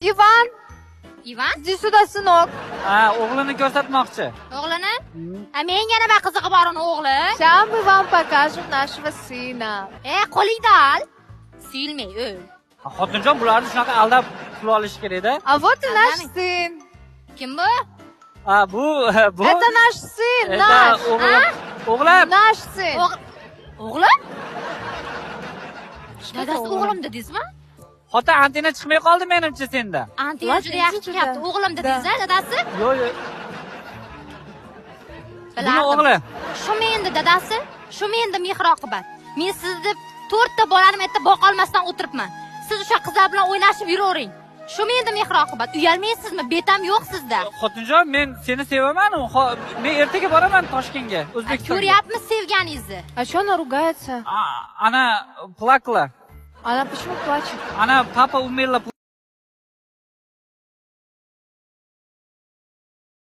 Ivan, Ivan? иди сюда, сынок. O'g'lini ko'rsatmoqchi. O'g'lini? Menga nima qizig'i bor uni o'g'li? Сейчас мы вам покажем нашего сына. Qo'lingda ol. Suyulmay o'l. Xotinjon bularni shunaqa aldab pul olish kerak-da. А вот и наш сын. Kim bu? Bu Это наш сын, Это наш. o'g'lim. Наш сын. O'g'lim? Dadasi o'g'lim dedingizmi? Xotin antina chiqmay qoldi menimcha senda. Antina juda yaxshi chiqyapti. O'g'lim dedingiz-a, dadasi? Yo'q. Buni o'g'li. Shumi endi dadasi? Shumi endi mehr-oqibat. Men sizni deb 4 ta bolani men yerda boqolmasdan o'tiribman. Siz o'sha qizlar bilan o'ynashib yuravering. Shumi endi mehr-oqibat. Uyalmaysizmi? Betam yo'q sizda. Xotinjon, men seni sevaman. Men ertaga boraman Toshkentga, O'zbekistonga. Ko'ryapmiz sevganingizni. А что она ругается? Ana plakla. Она почему плачет? Ana papa umrla